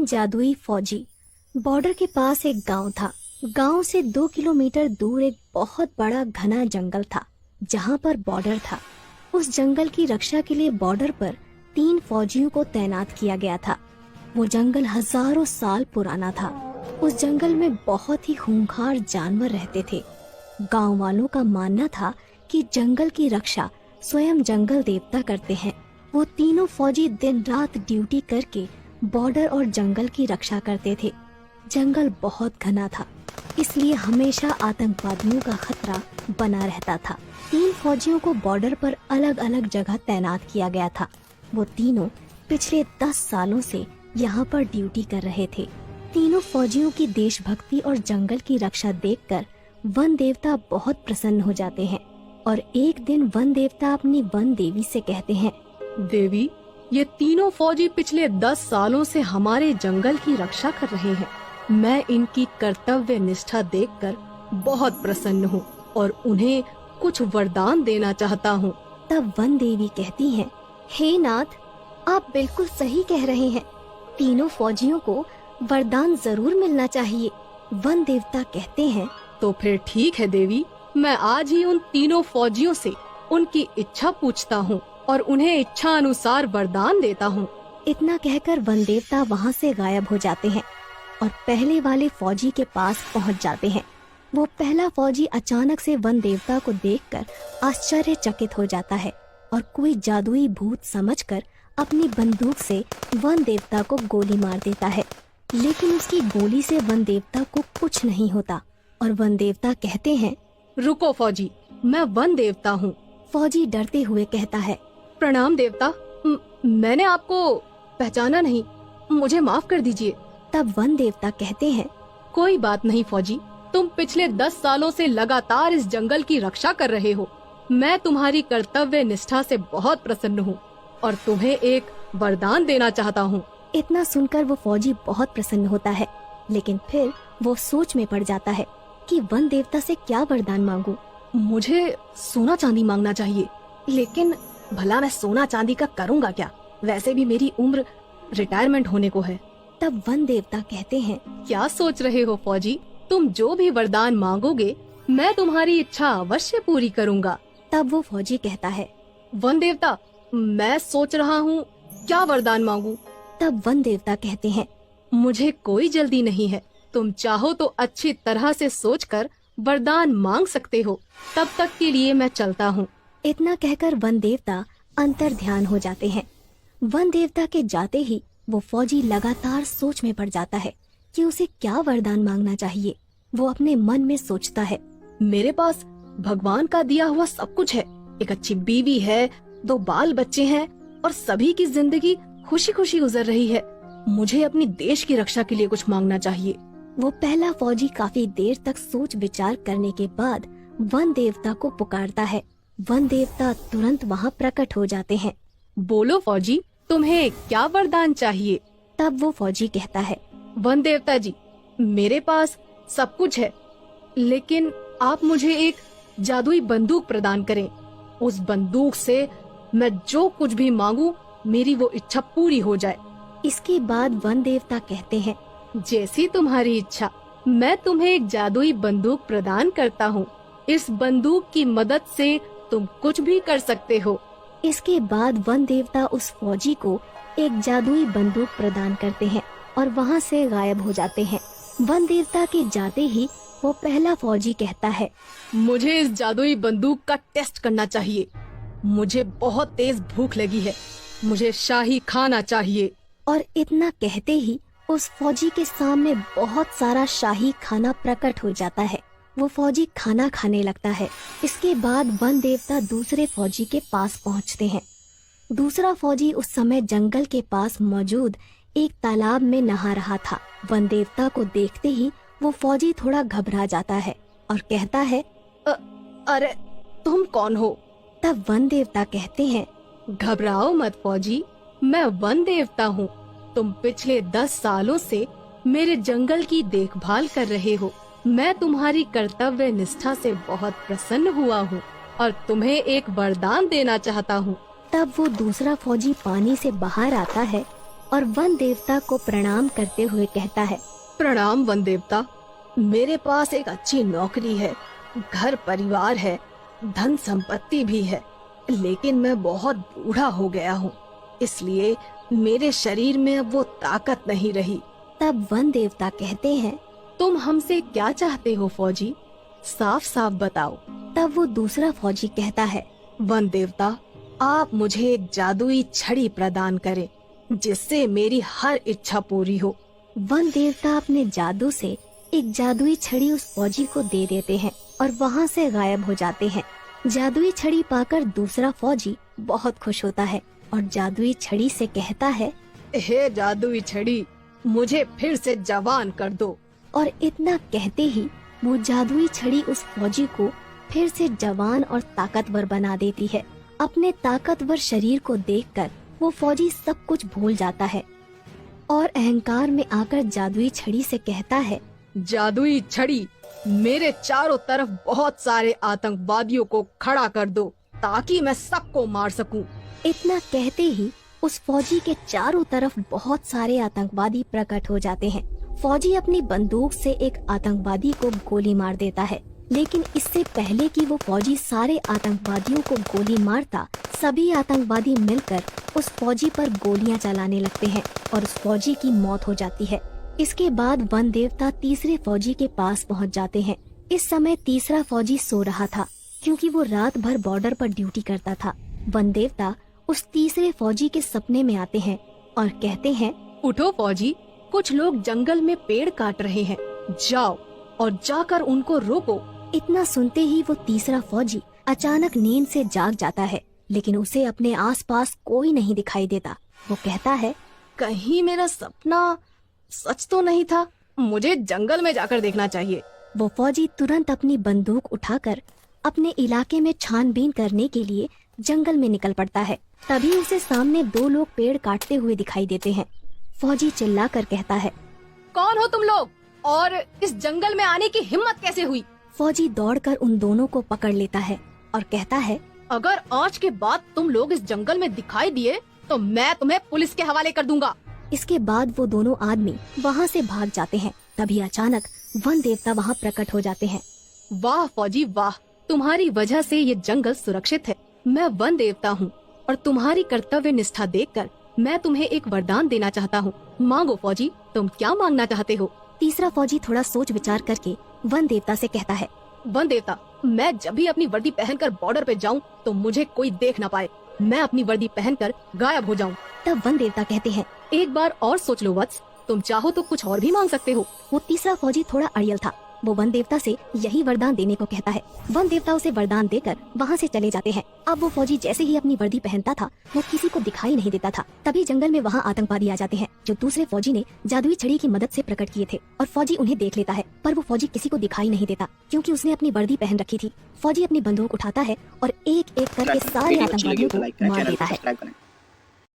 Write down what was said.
जादुई फौजी। बॉर्डर के पास एक गांव था। गांव से 2 किलोमीटर दूर एक बहुत बड़ा घना जंगल था जहां पर बॉर्डर था। उस जंगल की रक्षा के लिए बॉर्डर पर 3 फौजियों को तैनात किया गया था। वो जंगल हजारों साल पुराना था। उस जंगल में बहुत ही खूंखार जानवर रहते थे। गांव वालों का मानना था कि जंगल की रक्षा स्वयं जंगल देवता करते हैं। वो तीनों फौजी दिन रात ड्यूटी करके बॉर्डर और जंगल की रक्षा करते थे। जंगल बहुत घना था, इसलिए हमेशा आतंकवादियों का खतरा बना रहता था। 3 फौजियों को बॉर्डर पर अलग अलग जगह तैनात किया गया था। वो तीनों पिछले 10 सालों से यहाँ पर ड्यूटी कर रहे थे। तीनों फौजियों की देशभक्ति और जंगल की रक्षा देखकर वन देवता बहुत प्रसन्न हो जाते हैं और एक दिन वन देवता अपनी वन देवी से कहते हैं, देवी, ये तीनों फौजी पिछले 10 सालों से हमारे जंगल की रक्षा कर रहे हैं। मैं इनकी कर्तव्य निष्ठा देखकर बहुत प्रसन्न हूँ और उन्हें कुछ वरदान देना चाहता हूँ। तब वन देवी कहती हैं, हे नाथ, आप बिल्कुल सही कह रहे हैं। तीनों फौजियों को वरदान जरूर मिलना चाहिए। वन देवता कहते हैं, तो फिर ठीक है देवी, मैं आज ही उन तीनों फौजियों से उनकी इच्छा पूछता हूँ और उन्हें इच्छा अनुसार वरदान देता हूँ। इतना कहकर वन देवता वहाँ से गायब हो जाते हैं और पहले वाले फौजी के पास पहुँच जाते हैं। वो पहला फौजी अचानक से वन देवता को देखकर आश्चर्यचकित हो जाता है और कोई जादुई भूत समझकर अपनी बंदूक से वन देवता को गोली मार देता है। लेकिन उसकी गोली से वन देवता को कुछ नहीं होता और वन देवता कहते हैं, रुको फौजी, मैं वन देवता हूँ। फौजी डरते हुए कहता है, प्रणाम देवता, मैंने आपको पहचाना नहीं, मुझे माफ कर दीजिए। तब वन देवता कहते हैं, कोई बात नहीं फौजी, तुम पिछले 10 सालों से लगातार इस जंगल की रक्षा कर रहे हो। मैं तुम्हारी कर्तव्य निष्ठा से बहुत प्रसन्न हूँ और तुम्हें एक वरदान देना चाहता हूँ। इतना सुनकर वो फौजी बहुत प्रसन्न होता है, लेकिन फिर वो सोच में पड़ जाता है कि वन देवता से क्या वरदान मांगूं। मुझे सोना चांदी मांगना चाहिए, लेकिन भला मैं सोना चांदी का करूँगा क्या? वैसे भी मेरी उम्र रिटायरमेंट होने को है। तब वन देवता कहते हैं, क्या सोच रहे हो फौजी? तुम जो भी वरदान मांगोगे मैं तुम्हारी इच्छा अवश्य पूरी करूँगा। तब वो फौजी कहता है, वन देवता, मैं सोच रहा हूँ क्या वरदान मांगू। तब वन देवता कहते हैं, मुझे कोई जल्दी नहीं है, तुम चाहो तो अच्छी तरह से सोचकर वरदान मांग सकते हो। तब तक के लिए मैं चलता हूँ। इतना कहकर वन देवता अंतर ध्यान हो जाते हैं। वन देवता के जाते ही वो फौजी लगातार सोच में पड़ जाता है कि उसे क्या वरदान मांगना चाहिए। वो अपने मन में सोचता है, मेरे पास भगवान का दिया हुआ सब कुछ है। एक अच्छी बीवी है, 2 बाल बच्चे हैं और सभी की जिंदगी खुशी खुशी गुजर रही है। मुझे अपनी देश की रक्षा के लिए कुछ मांगना चाहिए। वो पहला फौजी काफी देर तक सोच विचार करने के बाद वन देवता को पुकारता है। वन देवता तुरंत वहाँ प्रकट हो जाते हैं। बोलो फौजी, तुम्हें क्या वरदान चाहिए? तब वो फौजी कहता है, वन देवता जी, मेरे पास सब कुछ है, लेकिन आप मुझे एक जादुई बंदूक प्रदान करें। उस बंदूक से मैं जो कुछ भी मांगू मेरी वो इच्छा पूरी हो जाए। इसके बाद वन देवता कहते हैं, जैसी तुम्हारी इच्छा, मैं तुम्हें एक जादुई बंदूक प्रदान करता हूँ। इस बंदूक की मदद से तुम कुछ भी कर सकते हो। इसके बाद वन देवता उस फौजी को एक जादुई बंदूक प्रदान करते हैं और वहाँ से गायब हो जाते हैं। वन देवता के जाते ही वो पहला फौजी कहता है, मुझे इस जादुई बंदूक का टेस्ट करना चाहिए। मुझे बहुत तेज भूख लगी है, मुझे शाही खाना चाहिए। और इतना कहते ही उस फौजी के सामने बहुत सारा शाही खाना प्रकट हो जाता है। वो फौजी खाना खाने लगता है। इसके बाद वन देवता दूसरे फौजी के पास पहुंचते हैं। दूसरा फौजी उस समय जंगल के पास मौजूद एक तालाब में नहा रहा था। वन देवता को देखते ही वो फौजी थोड़ा घबरा जाता है और कहता है, अरे तुम कौन हो? तब वन देवता कहते हैं, घबराओ मत फौजी, मैं वन देवता हूँ। तुम पिछले 10 सालों से मेरे जंगल की देखभाल कर रहे हो। मैं तुम्हारी कर्तव्य निष्ठा से बहुत प्रसन्न हुआ हूँ और तुम्हें एक वरदान देना चाहता हूँ। तब वो दूसरा फौजी पानी से बाहर आता है और वन देवता को प्रणाम करते हुए कहता है, प्रणाम वन देवता। मेरे पास एक अच्छी नौकरी है, घर परिवार है, धन संपत्ति भी है, लेकिन मैं बहुत बूढ़ा हो गया हूँ, इसलिए मेरे शरीर में अब वो ताकत नहीं रही। तब वन देवता कहते हैं, तुम हमसे क्या चाहते हो फौजी, साफ साफ बताओ। तब वो दूसरा फौजी कहता है, वन देवता, आप मुझे एक जादुई छड़ी प्रदान करें जिससे मेरी हर इच्छा पूरी हो। वन देवता अपने जादू से एक जादुई छड़ी उस फौजी को दे देते हैं और वहाँ से गायब हो जाते हैं। जादुई छड़ी पाकर दूसरा फौजी बहुत खुश होता है और जादुई छड़ी से कहता है, हे जादुई छड़ी, मुझे फिर से जवान कर दो। और इतना कहते ही वो जादुई छड़ी उस फौजी को फिर से जवान और ताकतवर बना देती है। अपने ताकतवर शरीर को देखकर वो फौजी सब कुछ भूल जाता है और अहंकार में आकर जादुई छड़ी से कहता है, जादुई छड़ी, मेरे चारों तरफ बहुत सारे आतंकवादियों को खड़ा कर दो ताकि मैं सबको मार सकूं। इतना कहते ही उस फौजी के चारों तरफ बहुत सारे आतंकवादी प्रकट हो जाते हैं। फौजी अपनी बंदूक से एक आतंकवादी को गोली मार देता है, लेकिन इससे पहले कि वो फौजी सारे आतंकवादियों को गोली मारता, सभी आतंकवादी मिलकर उस फौजी पर गोलियां चलाने लगते हैं और उस फौजी की मौत हो जाती है। इसके बाद वन देवता तीसरे फौजी के पास पहुंच जाते हैं। इस समय तीसरा फौजी सो रहा था क्योंकि वो रात भर बॉर्डर पर ड्यूटी करता था। वन देवता उस तीसरे फौजी के सपने में आते हैं और कहते हैं, उठो फौजी, कुछ लोग जंगल में पेड़ काट रहे हैं, जाओ और जाकर उनको रोको। इतना सुनते ही वो तीसरा फौजी अचानक नींद से जाग जाता है, लेकिन उसे अपने आसपास कोई नहीं दिखाई देता। वो कहता है, कहीं मेरा सपना सच तो नहीं था, मुझे जंगल में जाकर देखना चाहिए। वो फौजी तुरंत अपनी बंदूक उठाकर अपने इलाके में छानबीन करने के लिए जंगल में निकल पड़ता है। तभी उसे सामने दो लोग पेड़ काटते हुए दिखाई देते हैं। फौजी चिल्लाकर कहता है, कौन हो तुम लोग और इस जंगल में आने की हिम्मत कैसे हुई? फौजी दौड़कर उन दोनों को पकड़ लेता है और कहता है, अगर आज के बाद तुम लोग इस जंगल में दिखाई दिए तो मैं तुम्हें पुलिस के हवाले कर दूंगा। इसके बाद वो दोनों आदमी वहाँ से भाग जाते हैं। तभी अचानक वन देवता वहाँ प्रकट हो जाते हैं। वाह फौजी वाह, तुम्हारी वजह से ये जंगल सुरक्षित है। मैं वन देवता हूँ और तुम्हारी कर्तव्य निष्ठा देखकर मैं तुम्हें एक वरदान देना चाहता हूँ। मांगो फौजी, तुम क्या मांगना चाहते हो? तीसरा फौजी थोड़ा सोच विचार करके वन देवता से कहता है, वन देवता, मैं जब भी अपनी वर्दी पहनकर बॉर्डर पे जाऊँ तो मुझे कोई देख न पाए, मैं अपनी वर्दी पहनकर गायब हो जाऊँ। तब वन देवता कहते हैं, एक बार और सोच लो वत्स, तुम चाहो तो कुछ और भी मांग सकते हो। वो तीसरा फौजी थोड़ा अड़ियल था। वो वन देवता से यही वरदान देने को कहता है। वन देवता उसे वरदान देकर वहाँ से चले जाते हैं। अब वो फौजी जैसे ही अपनी वर्दी पहनता था वो किसी को दिखाई नहीं देता था। तभी जंगल में वहाँ आतंकवादी आ जाते हैं जो दूसरे फौजी ने जादुई छड़ी की मदद से प्रकट किए थे और फौजी उन्हें देख लेता है, पर वो फौजी किसी को दिखाई नहीं देता क्योंकि उसने अपनी वर्दी पहन रखी थी। फौजी अपनी बंदूक उठाता है और एक एक करके सारे आतंकवादियों को मार देता है।